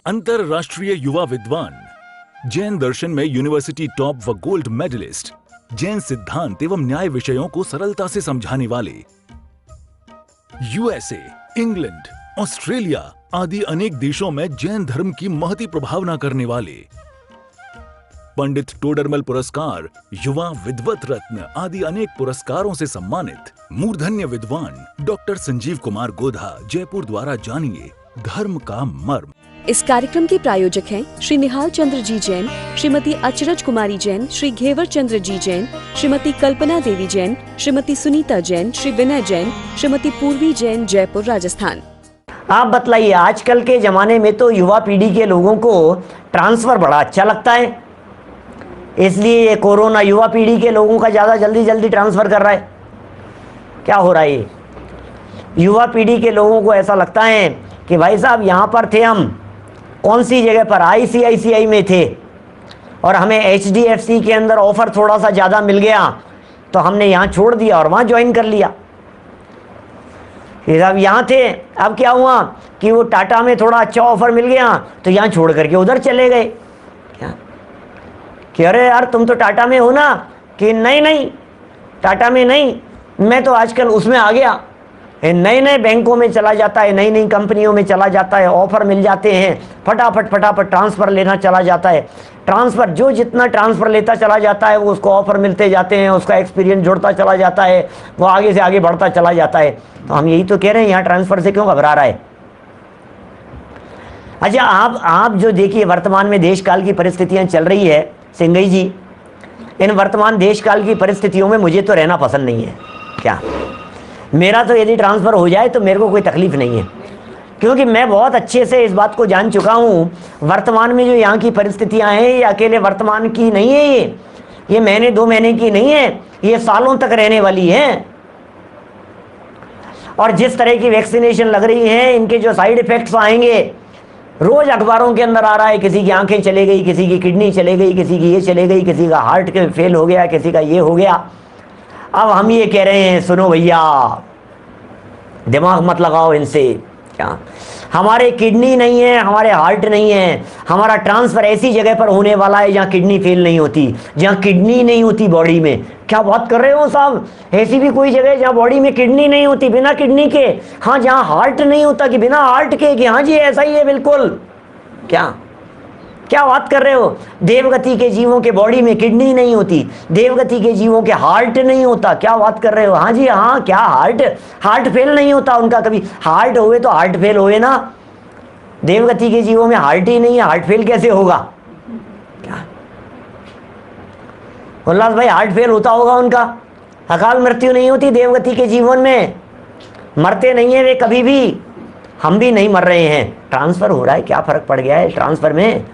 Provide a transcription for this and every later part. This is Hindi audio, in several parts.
अंतरराष्ट्रीय युवा विद्वान, जैन दर्शन में यूनिवर्सिटी टॉप व गोल्ड मेडलिस्ट, जैन सिद्धांत एवं न्याय विषयों को सरलता से समझाने वाले, यूएसए, इंग्लैंड, ऑस्ट्रेलिया आदि अनेक देशों में जैन धर्म की महती प्रभावना करने वाले, पंडित टोडरमल पुरस्कार, युवा विद्वत रत्न आदि अनेक पुरस्कारों से सम्मानित मूर्धन्य विद्वान डॉक्टर संजीव कुमार गोधा जयपुर द्वारा जानिए धर्म का मर्म। इस कार्यक्रम के प्रायोजक हैं श्री निहाल चंद्र जी जैन, श्रीमती अचरज कुमारी जैन, श्री घेवर चंद्र जी जैन, श्रीमती कल्पना देवी जैन, श्रीमती सुनीता जैन, श्री विनय जैन, श्रीमती पूर्वी जैन, जयपुर राजस्थान। आप बतलाइए, आजकल के जमाने में तो युवा पीढ़ी के लोगों को ट्रांसफर बड़ा अच्छा लगता है, इसलिए ये कोरोना युवा पीढ़ी के लोगों का ज़्यादा जल्दी ट्रांसफर कर रहा है। क्या हो रहा है ये? युवा पीढ़ी के लोगों को ऐसा लगता है कि भाई साहब यहाँ पर थे हम, कौन सी जगह पर, आईसीआईसीआई में थे और हमें एचडीएफसी के अंदर ऑफर थोड़ा सा ज़्यादा मिल गया तो हमने यहाँ छोड़ दिया और वहाँ ज्वाइन कर लिया। अब यहाँ थे, अब क्या हुआ कि वो टाटा में थोड़ा अच्छा ऑफर मिल गया तो यहाँ छोड़ करके उधर चले गए। क्या कि अरे यार तुम तो टाटा में हो ना, कि नहीं टाटा में नहीं, मैं तो आजकल उसमें आ गया, नए बैंकों में चला जाता है, नई कंपनियों में चला जाता है, ऑफर मिल जाते हैं, फटाफट ट्रांसफ़र लेना चला जाता है। ट्रांसफ़र जो जितना ट्रांसफ़र लेता चला जाता है वो उसको ऑफर मिलते जाते हैं, उसका एक्सपीरियंस जुड़ता चला जाता है, वो आगे से आगे बढ़ता चला जाता है। तो हम यही तो कह रहे हैं, यहाँ ट्रांसफ़र से क्यों घबरा रहा है? अच्छा, आप जो देखिए वर्तमान में देश काल की परिस्थितियाँ चल रही है सिंघई जी, इन वर्तमान देश काल की परिस्थितियों में मुझे तो रहना पसंद नहीं है। क्या मेरा तो यदि ट्रांसफ़र हो जाए तो मेरे को कोई तकलीफ़ नहीं है, क्योंकि मैं बहुत अच्छे से इस बात को जान चुका हूँ वर्तमान में जो यहाँ की परिस्थितियाँ हैं ये अकेले वर्तमान की नहीं है, ये महीने 2 महीने की नहीं है, ये सालों तक रहने वाली है। और जिस तरह की वैक्सीनेशन लग रही है, इनके जो साइड इफ़ेक्ट्स आएंगे, रोज़ अखबारों के अंदर आ रहा है, किसी की आंखें चले गई, किसी की किडनी चले गई, किसी की ये चले गई, किसी का हार्ट के फेल हो गया, किसी का ये हो गया। अब हम ये कह रहे हैं, सुनो भैया, दिमाग मत लगाओ इनसे। क्या हमारे किडनी नहीं है, हमारे हार्ट नहीं है, हमारा ट्रांसफ़र ऐसी जगह पर होने वाला है जहाँ किडनी फेल नहीं होती, जहाँ किडनी नहीं होती बॉडी में। क्या बात कर रहे हो साहब? ऐसी भी कोई जगह जहाँ बॉडी में किडनी नहीं होती बिना किडनी के? हाँ, जहाँ हार्ट नहीं होता कि बिना हार्ट के? कि हाँ जी ऐसा ही है बिल्कुल। क्या बात कर रहे हो? देवगति के जीवों के बॉडी में किडनी नहीं होती, देवगति के जीवों के हार्ट नहीं होता। क्या बात कर रहे हो? हाँ जी हाँ, क्या हार्ट फेल नहीं होता उनका कभी? हार्ट हुए तो हार्ट फेल हुए ना, देवगति के जीवों में हार्ट ही नहीं है, हार्ट फेल कैसे होगा? क्या उल्लास भाई, हार्ट फेल होता होगा उनका? अकाल मृत्यु नहीं होती देवगति के जीवन में, मरते नहीं है वे कभी भी, हम भी नहीं मर रहे हैं। ट्रांसफ़र हो रहा है, क्या फ़र्क पड़ गया है ट्रांसफ़र में?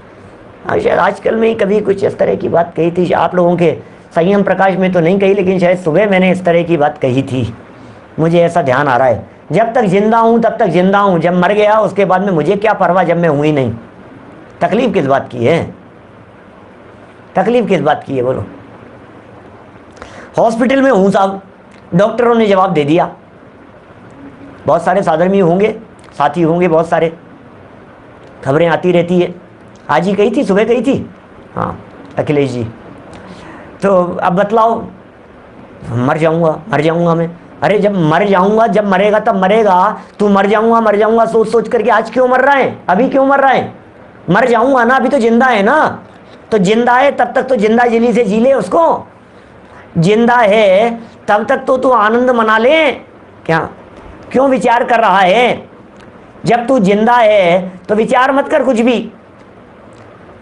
शायद आजकल में ही कभी कुछ इस तरह की बात कही थी, आप लोगों के संयम प्रकाश में तो नहीं कही, लेकिन शायद सुबह मैंने इस तरह की बात कही थी, मुझे ऐसा ध्यान आ रहा है। जब तक जिंदा हूँ तब तक जिंदा हूँ, जब मर गया उसके बाद में मुझे क्या परवाह जब मैं हूँ ही नहीं। तकलीफ़ किस बात की है? तकलीफ़ किस बात की है बोलो? हॉस्पिटल में हूँ साहब, डॉक्टरों ने जवाब दे दिया, बहुत सारे साधर्मी होंगे, साथी होंगे, बहुत सारे खबरें आती रहती है। आज ही कही थी, सुबह कही थी, हाँ अखिलेश जी। तो अब बतलाओ, मर जाऊंगा मैं। अरे जब मर जाऊंगा, जब मरेगा तब मरेगा, तू मर जाऊंगा सोच करके आज क्यों मर रहा है? अभी क्यों मर रहा है? मर जाऊंगा ना, अभी तो जिंदा है ना, तो जिंदा है तब तक तो जिंदा जिली से जी ले उसको, जिंदा है तब तक तो तू आनंद मना ले। क्या क्यों विचार कर रहा है? जब तू जिंदा है तो विचार मत कर कुछ भी,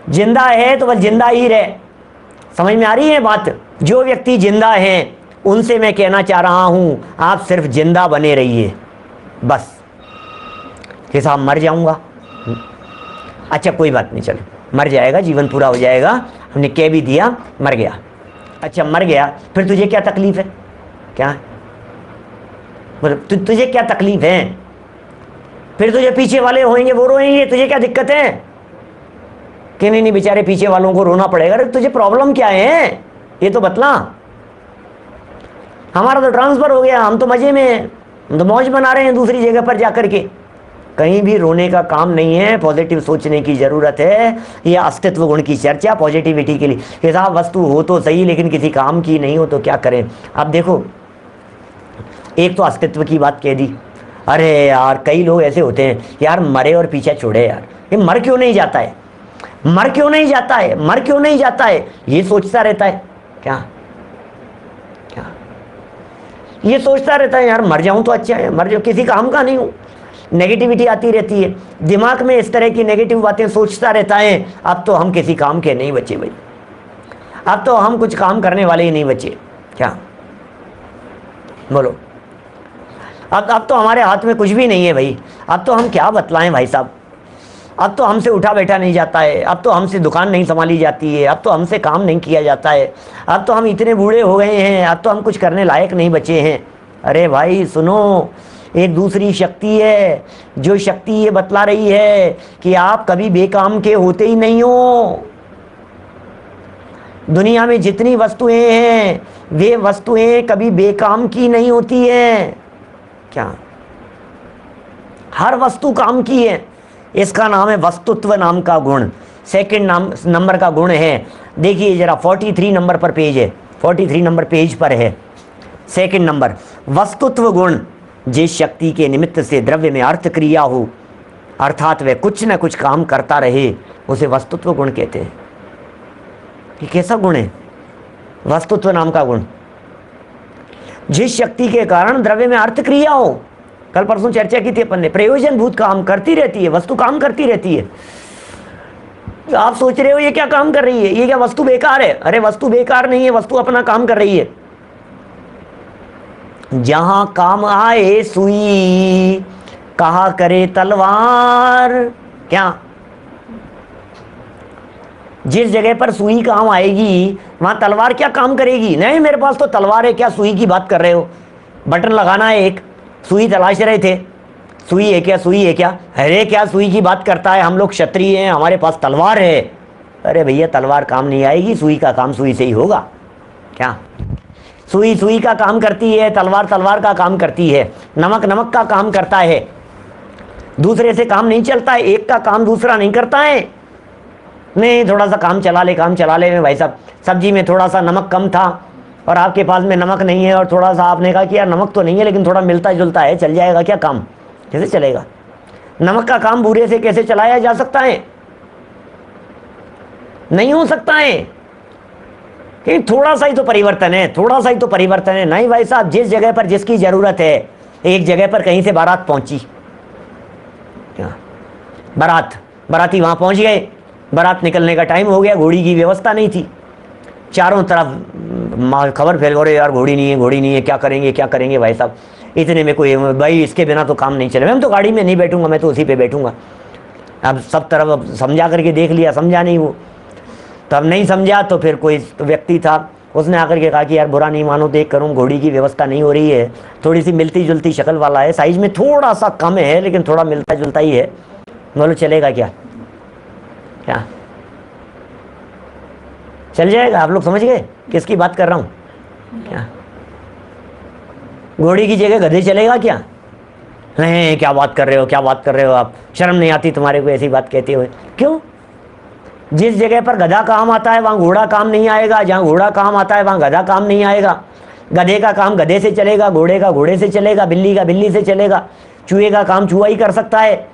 जिंदा है तो बस जिंदा ही रहे। समझ में आ रही है बात? जो व्यक्ति जिंदा हैं उनसे मैं कहना चाह रहा हूं, आप सिर्फ जिंदा बने रहिए बस। कि साहब मर जाऊंगा, अच्छा कोई बात नहीं, चलो मर जाएगा, जीवन पूरा हो जाएगा, हमने कह भी दिया, मर गया। अच्छा मर गया, फिर तुझे क्या तकलीफ है? क्या तुझे क्या तकलीफ है? फिर तुझे पीछे वाले होंगे वो रोएंगे, तुझे क्या दिक्कत है? कि नहीं बेचारे पीछे वालों को रोना पड़ेगा। अरे तुझे प्रॉब्लम क्या है ये तो बतला। हमारा तो ट्रांसफर हो गया, हम तो मजे में हैं, हम तो मौज बना रहे हैं दूसरी जगह पर जाकर के। कहीं भी रोने का काम नहीं है, पॉजिटिव सोचने की जरूरत है। ये अस्तित्व गुण की चर्चा पॉजिटिविटी के लिए कि साहब वस्तु हो तो सही लेकिन किसी काम की नहीं हो तो क्या करें। अब देखो, एक तो अस्तित्व की बात कह दी। अरे यार कई लोग ऐसे होते हैं, यार मरे और पीछे छोड़े, यार ये मर क्यों नहीं जाता है, मर क्यों नहीं जाता है, मर क्यों नहीं जाता है, ये सोचता रहता है। क्या क्या ये सोचता रहता है, यार मर जाऊं तो अच्छा है, मर जाऊं, किसी काम का नहीं हूं। नेगेटिविटी आती रहती है दिमाग में, इस तरह की नेगेटिव बातें सोचता रहता है। अब तो हम किसी काम के नहीं बचे भाई, अब तो हम कुछ काम करने वाले ही नहीं बचे। क्या बोलो, अब तो हमारे हाथ में कुछ भी नहीं है भाई। अब तो हम क्या बतलाएं भाई साहब, अब तो हमसे उठा बैठा नहीं जाता है, अब तो हमसे दुकान नहीं संभाली जाती है, अब तो हमसे काम नहीं किया जाता है, अब तो हम इतने बूढ़े हो गए हैं, अब तो हम कुछ करने लायक नहीं बचे हैं। अरे भाई सुनो, एक दूसरी शक्ति है, जो शक्ति ये बतला रही है कि आप कभी बेकाम के होते ही नहीं हो। दुनिया में जितनी वस्तुएं हैं वे वस्तुएं कभी बेकाम की नहीं होती हैं। क्या, हर वस्तु काम की है। इसका नाम है वस्तुत्व नाम का गुण। सेकंड नंबर का गुण है, देखिए जरा 43 नंबर पर पेज है, 43 नंबर पेज पर है सेकंड नंबर, वस्तुत्व गुण। जिस शक्ति के निमित्त से द्रव्य में अर्थ क्रिया हो, अर्थात वह कुछ न कुछ काम करता रहे, उसे वस्तुत्व गुण कहते हैं। ये कैसा गुण है? वस्तुत्व नाम का गुण। जिस शक्ति के कारण द्रव्य में अर्थ क्रिया हो, कल परसों चर्चा की थी अपन ने, प्रयोजन भूत काम करती रहती है, वस्तु काम करती रहती है। आप सोच रहे हो ये क्या काम कर रही है, ये क्या वस्तु बेकार है? अरे वस्तु बेकार नहीं है, वस्तु अपना काम कर रही है। जहां काम आए सुई, कहा करे तलवार। क्या, जिस जगह पर सुई काम आएगी वहां तलवार क्या काम करेगी? नहीं मेरे पास तो तलवार है, क्या सुई की बात कर रहे हो? बटन लगाना है एक, सुई तलाश रहे थे, सुई है क्या, सुई है क्या? अरे क्या सुई की बात करता है, हम लोग क्षत्रिय हैं, हमारे पास तलवार है। अरे भैया तलवार काम नहीं आएगी, सुई का काम सुई से ही होगा। क्या, सुई सुई का काम करती है, तलवार तलवार का काम करती है, नमक नमक का काम करता है, दूसरे से काम नहीं चलता है, एक का काम दूसरा नहीं करता है। नहीं थोड़ा सा काम चला ले, काम चला ले में भाई साहब, सब्जी में थोड़ा सा नमक कम था और आपके पास में नमक नहीं है, और थोड़ा सा आपने कहा कि यार नमक तो नहीं है लेकिन थोड़ा मिलता जुलता है, चल जाएगा क्या काम? कैसे चलेगा? नमक का काम बुरे से कैसे चलाया जा सकता है? नहीं हो सकता है, कि थोड़ा सा ही तो परिवर्तन है, थोड़ा सा ही तो परिवर्तन है। नहीं भाई साहब, जिस जगह पर जिसकी जरूरत है, एक जगह पर कहीं से बारात पहुंची, बाराती वहां पहुंच गए, बारात निकलने का टाइम हो गया, घोड़ी की व्यवस्था नहीं थी, चारों तरफ खबर फैल गई, यार घोड़ी नहीं है, घोड़ी नहीं है, क्या करेंगे क्या करेंगे भाई साहब? इतने में कोई, भाई इसके बिना तो काम नहीं चले, मैं तो गाड़ी में नहीं बैठूंगा, मैं तो उसी पे बैठूंगा। अब सब तरफ समझा करके देख लिया, समझा नहीं वो, तब नहीं समझा तो फिर कोई व्यक्ति था, उसने आकर के कहा कि यार बुरा नहीं मानो, देख करूँ घोड़ी की व्यवस्था नहीं हो रही है, थोड़ी सी मिलती जुलती शक्ल वाला है, साइज में थोड़ा सा कम है लेकिन थोड़ा मिलता जुलता ही है, बोलो चलेगा क्या? क्या चल जाएगा? आप लोग समझ गए किसकी बात कर रहा हूँ? क्या घोड़ी की जगह गधे चलेगा क्या? नहीं क्या बात कर रहे हो, क्या बात कर रहे हो आप, शर्म नहीं आती तुम्हारे को ऐसी बात कहते हुए? क्यों? जिस जगह पर गधा काम आता है वहाँ घोड़ा काम नहीं आएगा, जहाँ घोड़ा काम आता है वहाँ गधा काम नहीं आएगा। गधे का काम गधे से चलेगा, घोड़े का घोड़े से चलेगा, बिल्ली का बिल्ली से चलेगा, चूहे का काम चूहा ही कर सकता है।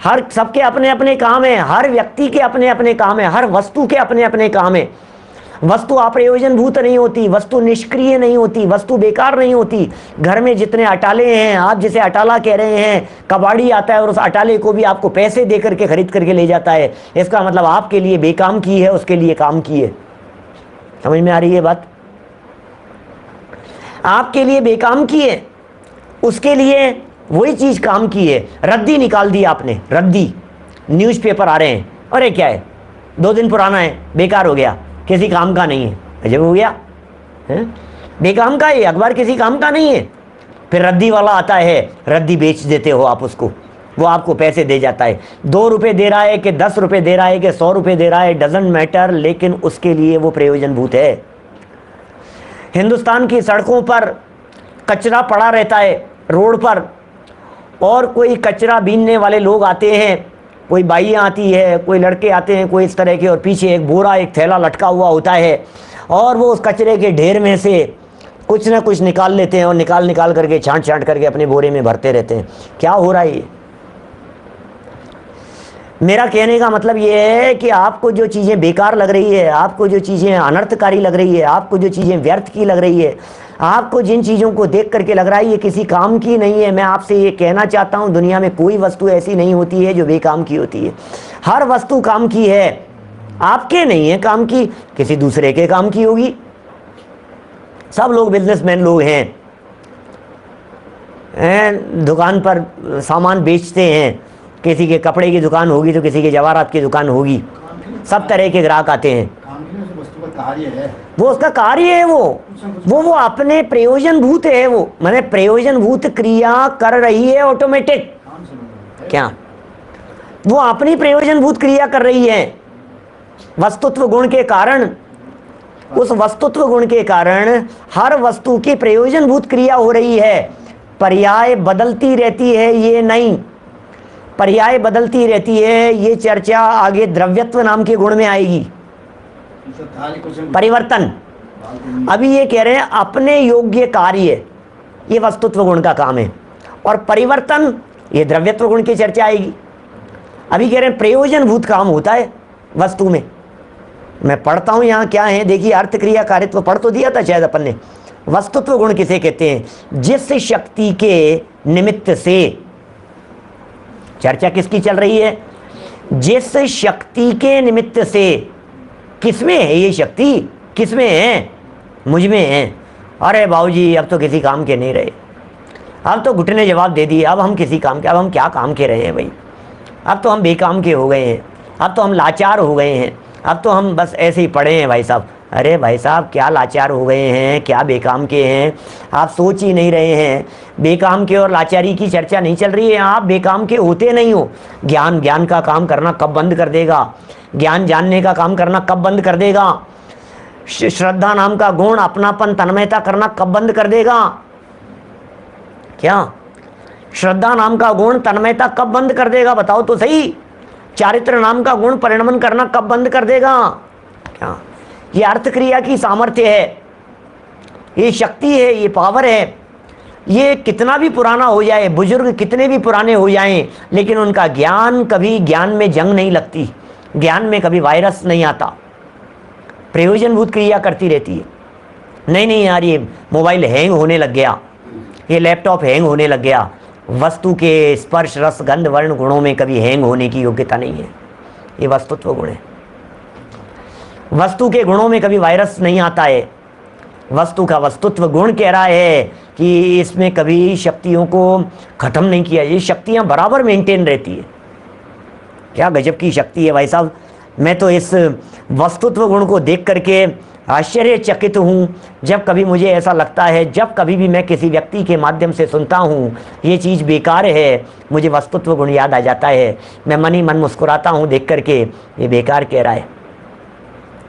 हर सबके अपने अपने काम है, हर व्यक्ति के अपने अपने काम है, हर वस्तु के अपने अपने काम है। वस्तु अप्रयोजन भूत नहीं होती, वस्तु निष्क्रिय नहीं होती, वस्तु बेकार नहीं होती। घर में जितने अटाले हैं, आप जिसे अटाला कह रहे हैं, कबाड़ी आता है और उस अटाले को भी आपको पैसे दे करके खरीद करके ले जाता है, इसका मतलब आपके लिए बेकाम की है, उसके लिए काम की है। समझ में आ रही है बात? आपके लिए बेकाम की है, उसके लिए वही चीज काम की है। रद्दी निकाल दी आपने, रद्दी, न्यूज़पेपर आ रहे हैं, अरे क्या है 2 दिन पुराना है, बेकार हो गया, किसी काम का नहीं है, अजब हो गया है? बेकाम का है अखबार, किसी काम का नहीं है। फिर रद्दी वाला आता है, रद्दी बेच देते हो आप उसको, वो आपको पैसे दे जाता है, 2 रुपए दे रहा है कि 10 रुपए दे रहा है कि 100 रुपए दे रहा है, डजंट मैटर, लेकिन उसके लिए वो प्रयोजनभूत है। हिंदुस्तान की सड़कों पर कचरा पड़ा रहता है रोड पर, और कोई कचरा बीनने वाले लोग आते हैं, कोई बाइयाँ आती है, कोई लड़के आते हैं, कोई इस तरह के, और पीछे एक बोरा एक थैला लटका हुआ होता है और वो उस कचरे के ढेर में से कुछ ना कुछ निकाल लेते हैं और निकाल निकाल करके छांट छांट करके अपने बोरे में भरते रहते हैं। क्या हो रहा है ये? मेरा कहने का मतलब ये है कि आपको जो चीज़ें बेकार लग रही है, आपको जो चीज़ें अनर्थकारी लग रही है, आपको जो चीज़ें व्यर्थ की लग रही है, आपको जिन चीज़ों को देख करके लग रहा है ये किसी काम की नहीं है, मैं आपसे ये कहना चाहता हूँ दुनिया में कोई वस्तु ऐसी नहीं होती है जो बेकाम की होती है। हर वस्तु काम की है, आपके नहीं है काम की, किसी दूसरे के काम की होगी। सब लोग बिजनेसमैन लोग हैं, दुकान पर सामान बेचते हैं, किसी के कपड़े की दुकान होगी तो किसी के जवाहरात की दुकान होगी, सब तरह के ग्राहक आते हैं। वो उसका कार्य है, वो अपने प्रयोजनभूत है, वो माने प्रयोजनभूत क्रिया कर रही है ऑटोमेटिक। क्या वो अपनी प्रयोजनभूत क्रिया कर रही है? वस्तुत्व गुण के कारण, उस वस्तुत्व गुण के कारण हर वस्तु की प्रयोजनभूत क्रिया हो रही है। पर्याय बदलती रहती है, ये नहीं, पर्याय बदलती रहती है। ये चर्चा आगे द्रव्यत्व नाम के गुण में आएगी। परिवर्तन, अभी ये कह रहे हैं अपने योग्य कार्य, ये वस्तुत्व गुण का काम है, और परिवर्तन ये द्रव्यत्व गुण की चर्चा आएगी। अभी कह रहे हैं प्रयोजनभूत काम होता है वस्तु में। मैं पढ़ता हूं यहां क्या है, देखिए अर्थ क्रिया कारित्व पढ़ तो दिया था शायद अपन ने। वस्तुत्व गुण किसे कहते हैं? जिस शक्ति के निमित्त से, चर्चा किसकी चल रही है? जिस शक्ति के निमित्त से। किसमें है ये शक्ति? किसमें है? मुझ में है। अरे बाबूजी अब तो किसी काम के नहीं रहे, अब तो घुटने जवाब दे दिए, अब हम किसी काम के, अब हम क्या काम के रहे हैं भाई, अब तो हम बेकाम के हो गए हैं, अब तो हम लाचार हो गए हैं, अब तो हम बस ऐसे ही पड़े हैं भाई साहब। अरे भाई साहब क्या लाचार हो गए हैं, क्या बेकाम के हैं? आप सोच ही नहीं रहे हैं। बेकाम के और लाचारी की चर्चा नहीं चल रही है, आप बेकाम के होते नहीं हो। ज्ञान का काम करना कब बंद कर देगा? ज्ञान जानने का काम करना कब बंद कर देगा? श्रद्धा नाम का गुण, अपनापन, तन्मयता करना कब बंद कर देगा? क्या श्रद्धा नाम का गुण, तन्मयता कब बंद कर देगा? बताओ तो सही। चारित्र नाम का गुण परिणमन करना कब बंद कर देगा? क्या ये अर्थ क्रिया की सामर्थ्य है, ये शक्ति है, ये पावर है। ये कितना भी पुराना हो जाए, बुजुर्ग कितने भी पुराने हो जाएं, लेकिन उनका ज्ञान, कभी ज्ञान में जंग नहीं लगती, ज्ञान में कभी वायरस नहीं आता, प्रयोजनभूत क्रिया करती रहती है। नहीं यार ये मोबाइल हैंग होने लग गया, ये लैपटॉप हैंग होने लग गया, वस्तु के स्पर्श रस गंध वर्ण गुणों में कभी हैंग होने की योग्यता नहीं है। ये वस्तुत्व गुण है। वस्तु के गुणों में कभी वायरस नहीं आता है। वस्तु का वस्तुत्व गुण कह रहा है कि इसमें कभी शक्तियों को खत्म नहीं किया, ये शक्तियां बराबर मेंटेन रहती है। क्या गजब की शक्ति है भाई साहब। मैं तो इस वस्तुत्व गुण को देख करके आश्चर्यचकित हूँ। जब कभी मुझे ऐसा लगता है, जब कभी भी मैं किसी व्यक्ति के माध्यम से सुनता हूँ ये चीज़ बेकार है, मुझे वस्तुत्व गुण याद आ जाता है। मैं मन ही मन मुस्कुराता हूँ देख करके, ये बेकार कह रहा है,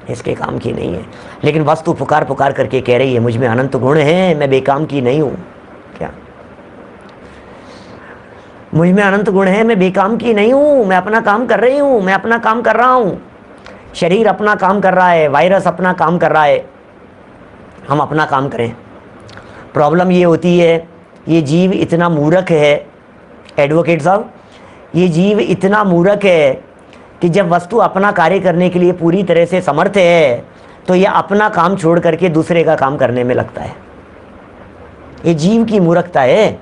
इसके काम की नहीं है। लेकिन वस्तु पुकार पुकार करके कह रही है मुझ में अनंत गुण हैं, मैं बेकाम की नहीं हूँ। क्या मुझ में अनंत गुण है, मैं बेकाम की नहीं हूँ, मैं अपना काम कर रही हूँ, मैं अपना काम कर रहा हूँ। शरीर अपना काम कर रहा है, वायरस अपना काम कर रहा है, हम अपना काम करें। प्रॉब्लम ये होती है, ये जीव इतना मूर्ख है एडवोकेट साहब, ये जीव इतना मूर्ख है कि जब वस्तु अपना कार्य करने के लिए पूरी तरह से समर्थ है तो ये अपना काम छोड़ करके दूसरे का काम करने में लगता है। ये जीव की मूर्खता है,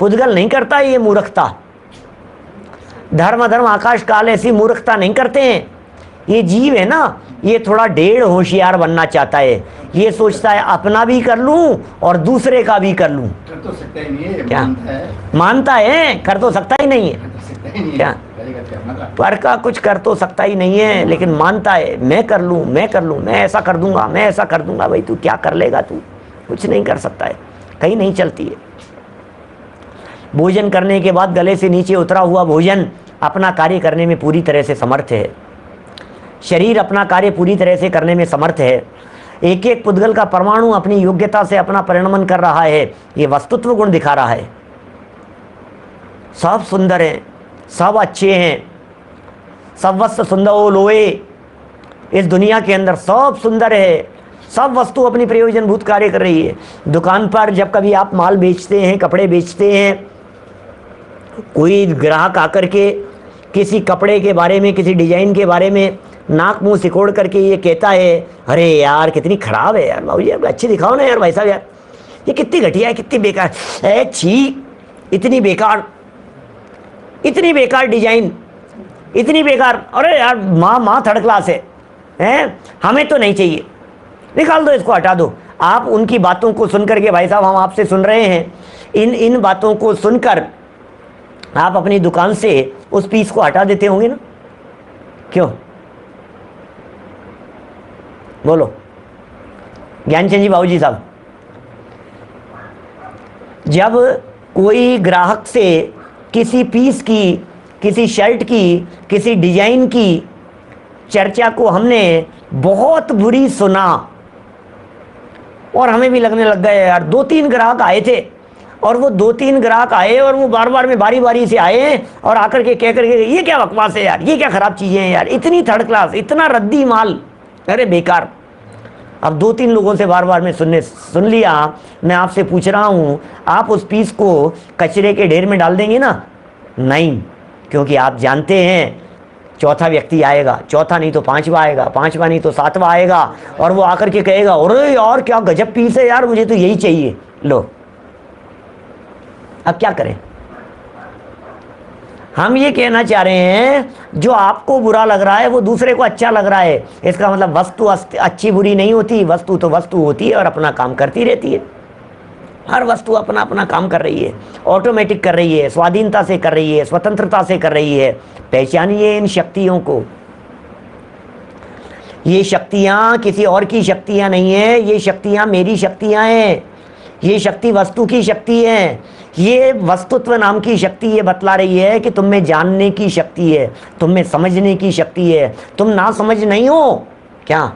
पुद्गल नहीं करता ये मूर्खता। धर्म आकाश काल ऐसी मूर्खता नहीं करते हैं। ये जीव है ना, ये थोड़ा ढेर होशियार बनना चाहता है। ये सोचता है अपना भी कर लूं और दूसरे का भी कर लूं। कर तो सकता ही नहीं है, क्या मानता है, कर तो सकता ही नहीं है, क्या पर का कुछ कर तो सकता ही नहीं है, लेकिन मानता है मैं कर लूं, मैं ऐसा कर दूंगा, मैं ऐसा कर दूंगा। भाई तू क्या कर लेगा? तू कुछ नहीं कर सकता है, कहीं नहीं चलती है। भोजन करने के बाद गले से नीचे उतरा हुआ भोजन अपना कार्य करने में पूरी तरह से समर्थ है। शरीर अपना कार्य पूरी तरह से करने में समर्थ है। एक एक पुद्गल का परमाणु अपनी योग्यता से अपना परिणमन कर रहा है। ये वस्तुत्व गुण दिखा रहा है। सब सुंदर हैं, सब अच्छे हैं, सब वस्तु सुंदर हो लोए, इस दुनिया के अंदर सब सुंदर है, सब वस्तु अपनी प्रयोजनभूत कार्य कर रही है। दुकान पर जब कभी आप माल बेचते हैं, कपड़े बेचते हैं, कोई ग्राहक आकर के किसी कपड़े के बारे में, किसी डिजाइन के बारे में नाक मुंह सिकोड़ करके ये कहता है, अरे यार कितनी खराब है यार, बाबूजी अच्छी दिखाओ ना यार भाई साहब, यार ये कितनी घटिया है, कितनी बेकार है, छी इतनी बेकार डिजाइन, इतनी बेकार, अरे यार माँ थर्ड क्लास है, हैं हमें तो नहीं चाहिए, निकाल दो इसको, हटा दो। आप उनकी बातों को सुनकर के, भाई साहब हम आपसे सुन रहे हैं, इन बातों को सुनकर आप अपनी दुकान से उस पीस को हटा देते होंगे ना, क्यों? बोलो ज्ञानचंद जी, बाबूजी साहब, जब कोई ग्राहक से किसी पीस की, किसी शर्ट की, किसी डिजाइन की चर्चा को हमने बहुत बुरी सुना और हमें भी लगने लग गए यार, 2-3 ग्राहक आए थे और वो 2-3 ग्राहक आए और वो बार बार में बारी बारी से आए और आकर के कह करके, ये क्या बकवास है यार, ये क्या खराब चीज़ें हैं यार, इतनी थर्ड क्लास, इतना रद्दी माल, अरे बेकार। अब 2-3 लोगों से बार बार में सुन लिया। मैं आपसे पूछ रहा हूँ, आप उस पीस को कचरे के ढेर में डाल देंगे ना? नहीं, क्योंकि आप जानते हैं चौथा व्यक्ति आएगा, चौथा नहीं तो 5वां आएगा, 5वां नहीं तो 7वां आएगा और वो आकर के कहेगा, अरे यार क्या गजब पीस है यार, मुझे तो यही चाहिए। लो अब क्या करें? हम ये कहना चाह रहे हैं, जो आपको बुरा लग रहा है वो दूसरे को अच्छा लग रहा है, इसका मतलब वस्तु अच्छी बुरी नहीं होती, वस्तु तो वस्तु होती है और अपना काम करती रहती है। हर वस्तु अपना अपना काम कर रही है, ऑटोमेटिक कर रही है, स्वाधीनता से कर रही है, स्वतंत्रता से कर रही है। पहचानिए इन शक्तियों को। ये शक्तियां किसी और की शक्तियां नहीं है, ये शक्तियां मेरी शक्तियां हैं। ये शक्ति वस्तु की शक्ति है, ये वस्तुत्व नाम की शक्ति ये बतला रही है कि तुम में जानने की शक्ति है, तुम में समझने की शक्ति है, तुम ना समझ नहीं हो क्या?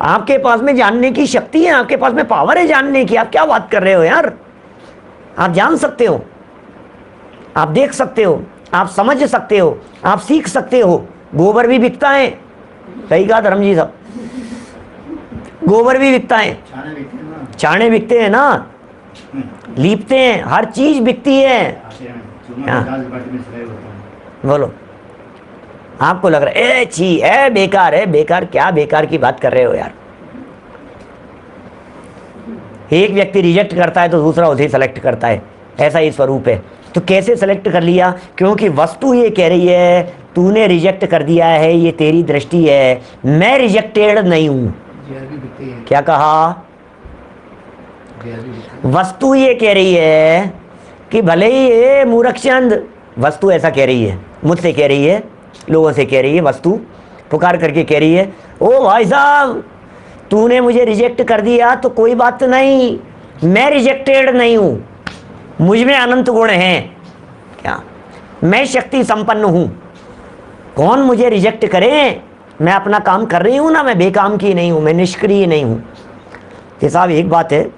आपके पास में जानने की शक्ति है, आपके पास में पावर है जानने की। आप क्या बात कर रहे हो यार? आप जान सकते हो, आप देख सकते हो, आप समझ सकते हो, आप सीख सकते हो। गोबर भी बिकता है, सही कहा धर्म जी साहब, गोबर भी बिकता है, छाने बिकते हैं ना, लीपते हैं, हर चीज बिकती है। बोलो, आपको लग रहा है ए छी है बेकार है, बेकार क्या बेकार की बात कर रहे हो यार? एक व्यक्ति रिजेक्ट करता है तो दूसरा उसे सेलेक्ट करता है, ऐसा ही स्वरूप है। तो कैसे सेलेक्ट कर लिया? क्योंकि वस्तु ये कह रही है तूने रिजेक्ट कर दिया है, ये तेरी दृष्टि है, मैं रिजेक्टेड नहीं हूं। क्या कहा? वस्तु ये कह रही है कि भले ही ये मूर्खचंद, वस्तु ऐसा कह रही है, मुझसे कह रही है, लोगों से कह रही है, वस्तु पुकार करके कह रही है, ओ भाई साहब तूने मुझे रिजेक्ट कर दिया तो कोई बात नहीं, मैं रिजेक्टेड नहीं हूं, मुझ में अनंत गुण हैं। क्या? मैं शक्ति संपन्न हूं, कौन मुझे रिजेक्ट करे? मैं अपना काम कर रही हूं ना, मैं बेकाम की नहीं हूं, मैं निष्क्रिय नहीं हूं। ये साहब एक बात है,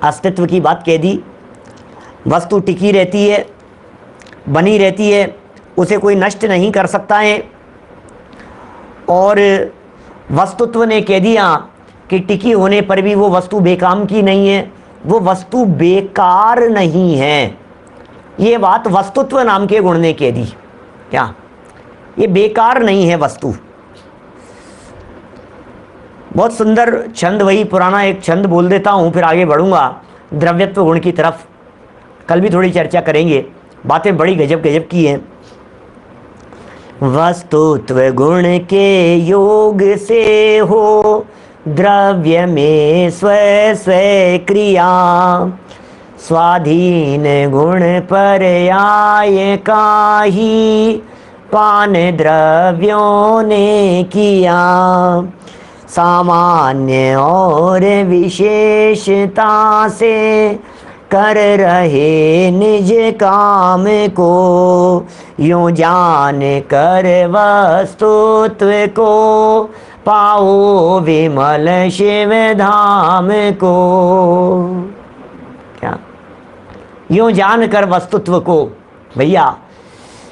अस्तित्व की बात कह दी, वस्तु टिकी रहती है, बनी रहती है, उसे कोई नष्ट नहीं कर सकता है। और वस्तुत्व ने कह दिया कि टिकी होने पर भी वो वस्तु बेकाम की नहीं है, वो वस्तु बेकार नहीं है। ये बात वस्तुत्व नाम के गुण ने कह दी। क्या? ये बेकार नहीं है वस्तु। बहुत सुंदर छंद, वही पुराना एक छंद बोल देता हूँ, फिर आगे बढ़ूंगा द्रव्यत्व गुण की तरफ। कल भी थोड़ी चर्चा करेंगे, बातें बड़ी गजब गजब की हैं। वस्तुत्व गुण के योग से हो द्रव्य में स्व स्व क्रिया, स्वाधीन गुण पर आय काही पान द्रव्यों ने किया, सामान्य और विशेषता से कर रहे निज काम को, यूं जान कर वस्तुत्व को पाओ विमल शिव धाम को। क्या? यूं जान कर वस्तुत्व को भैया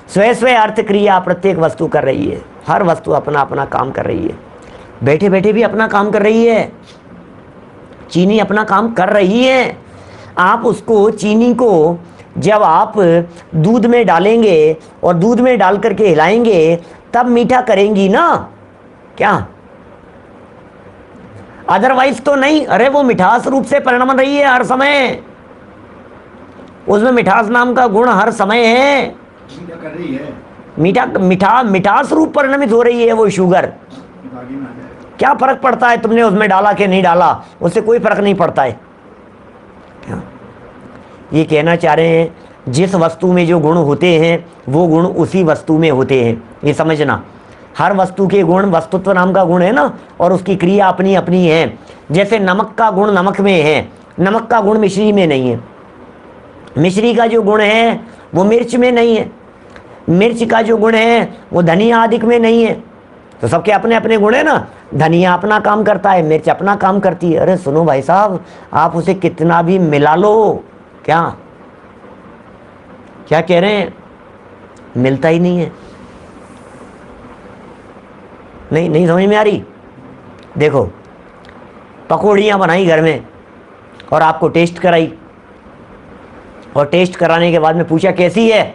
स्वयं स्वयं अर्थ क्रिया प्रत्येक वस्तु कर रही है। हर वस्तु अपना अपना काम कर रही है। बैठे बैठे भी अपना काम कर रही है। चीनी अपना काम कर रही है। आप उसको चीनी को जब आप दूध में डालेंगे और दूध में डाल करके हिलाएंगे तब मीठा करेंगी ना क्या? अदरवाइज तो नहीं। अरे वो मिठास रूप से परिणम रही है हर समय। उसमें मिठास नाम का गुण हर समय है। मीठा कर रही है। मिठास रूप परिणमित हो रही है वो शुगर। आगे में आ जाएगा। क्या फर्क पड़ता है तुमने उसमें डाला कि नहीं डाला? उससे कोई फर्क नहीं पड़ता है। क्या? ये कहना चाह रहे हैं जिस वस्तु में जो गुण होते हैं वो गुण उसी वस्तु में होते हैं। ये समझना, हर वस्तु के गुण वस्तुत्व नाम का गुण है ना, और उसकी क्रिया अपनी अपनी है। जैसे नमक का गुण नमक में है, नमक का गुण मिश्री में नहीं है। मिश्री का जो गुण है वो मिर्च में नहीं है। मिर्च का जो गुण है वो धनिया आदि में नहीं है। तो सबके अपने अपने गुण है ना। धनिया अपना काम करता है, मिर्च अपना काम करती है। अरे सुनो भाई साहब, आप उसे कितना भी मिला लो, क्या क्या कह रहे हैं, मिलता ही नहीं है। नहीं समझ में आ रही? देखो, पकौड़ियाँ बनाई घर में और आपको टेस्ट कराई, और टेस्ट कराने के बाद में पूछा कैसी है?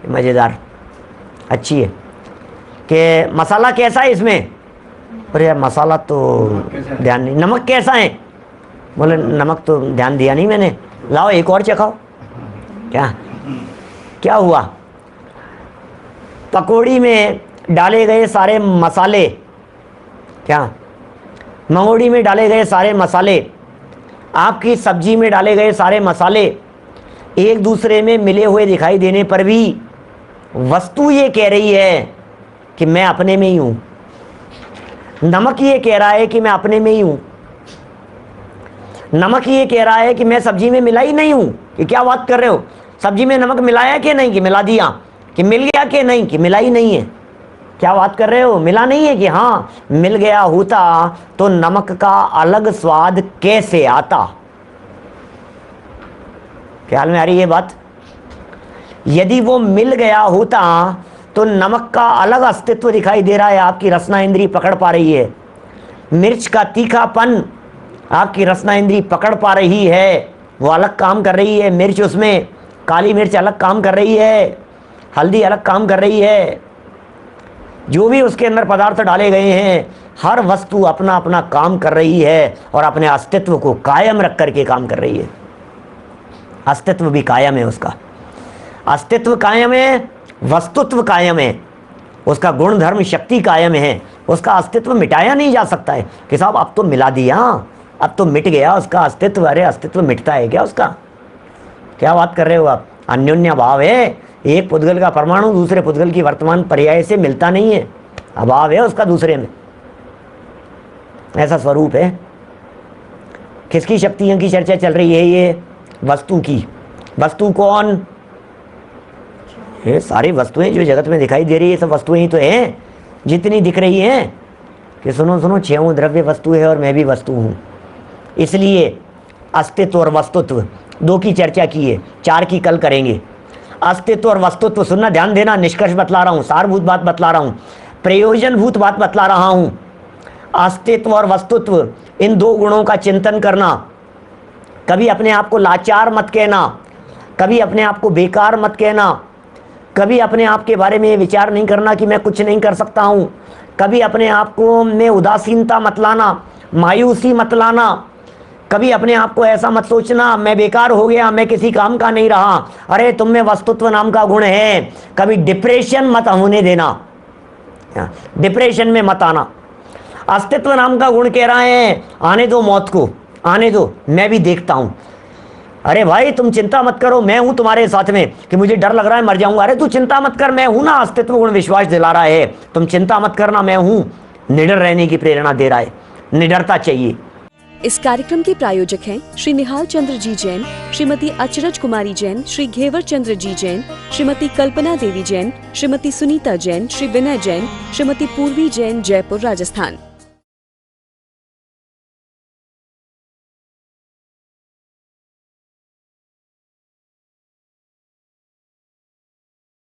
मज़ेदार, अच्छी है। कि मसाला कैसा है इसमें? अरे यार मसाला तो ध्यान नहीं। नमक कैसा है? बोले नमक तो ध्यान दिया नहीं मैंने। लाओ एक और चखाओ। क्या हुआ? पकौड़ी में डाले गए सारे मसाले, क्या मंगोड़ी में डाले गए सारे मसाले, आपकी सब्जी में डाले गए सारे मसाले एक दूसरे में मिले हुए दिखाई देने पर भी वस्तु ये कह रही है कि मैं अपने में ही हूं। नमक ये कह रहा है कि मैं अपने में ही हूं। नमक ये कह रहा है कि मैं सब्जी में मिला ही नहीं हूं। कि क्या बात कर रहे हो? सब्जी में नमक मिलाया कि नहीं? कि मिला दिया। कि मिल गया कि नहीं? कि मिला ही नहीं है। क्या बात कर रहे हो? मिला नहीं है? कि हाँ मिल गया होता तो नमक का अलग स्वाद कैसे आता? ख्याल में आ रही है बात? यदि वो मिल गया होता तो नमक का अलग अस्तित्व दिखाई दे रहा है, आपकी रसना इंद्री पकड़ पा रही है। मिर्च का तीखापन आपकी रसना इंद्री पकड़ पा रही है, वो अलग काम कर रही है। मिर्च उसमें, काली मिर्च अलग काम कर रही है, हल्दी अलग काम कर रही है। जो भी उसके अंदर पदार्थ डाले गए हैं, हर वस्तु अपना अपना काम कर रही है और अपने अस्तित्व को कायम रख करके काम कर रही है। अस्तित्व भी कायम है, उसका अस्तित्व कायम है, वस्तुत्व कायम है, उसका गुण धर्म शक्ति कायम है। उसका अस्तित्व मिटाया नहीं जा सकता है कि साहब अब तो मिला दिया, अब तो मिट गया उसका अस्तित्व। अरे अस्तित्व मिटता है क्या उसका? क्या बात कर रहे हो आप? अन्योन्य भाव है। एक पुद्गल का परमाणु दूसरे पुद्गल की वर्तमान पर्याय से मिलता नहीं है, अभाव है उसका दूसरे में। ऐसा स्वरूप है। किसकी शक्तियों की चर्चा चल रही है? ये वस्तु की। वस्तु कौन? ये सारी वस्तुएं जो जगत में दिखाई दे रही है सब वस्तुएं ही तो हैं जितनी दिख रही हैं। कि सुनो सुनो, छहों द्रव्य वस्तु है और मैं भी वस्तु हूँ। इसलिए अस्तित्व और वस्तुत्व दो की चर्चा की है, चार की कल करेंगे। अस्तित्व और वस्तुत्व, सुनना ध्यान देना, निष्कर्ष बतला रहा हूँ, सारभूत बात बतला रहा हूँ, प्रयोजनभूत बात बतला रहा हूँ। अस्तित्व और वस्तुत्व, इन दो गुणों का चिंतन करना। कभी अपने आप को लाचार मत कहना, कभी अपने आप को बेकार मत कहना, कभी अपने आप के बारे में विचार नहीं करना कि मैं कुछ नहीं कर सकता हूँ। कभी अपने आप को में उदासीनता मत लाना, मायूसी मत लाना। कभी अपने आप को ऐसा मत सोचना मैं बेकार हो गया, मैं किसी काम का नहीं रहा। अरे तुम में वस्तुत्व नाम का गुण है। कभी डिप्रेशन मत होने देना, डिप्रेशन में मत आना। अस्तित्व नाम का गुण कह रहा है आने दो मौत को, आने दो, मैं भी देखता हूँ। अरे भाई तुम चिंता मत करो, मैं हूं तुम्हारे साथ में। कि मुझे डर लग रहा है मर जाऊंगा, अरे तू चिंता मत कर, मैं हूं ना। अस्तित्व गुण विश्वास दिला रहा है, तुम चिंता मत करना, मैं हूं। निडर रहने की प्रेरणा दे रहा है, निडरता चाहिए। इस कार्यक्रम के प्रायोजक हैं श्री निहाल चंद्र जी जैन, श्रीमती अचरज कुमारी जैन, श्री घेवर चंद्र जी जैन, श्रीमती कल्पना देवी जैन, श्रीमती सुनीता जैन, श्री विनय जैन, श्रीमती पूर्वी जैन, जयपुर राजस्थान।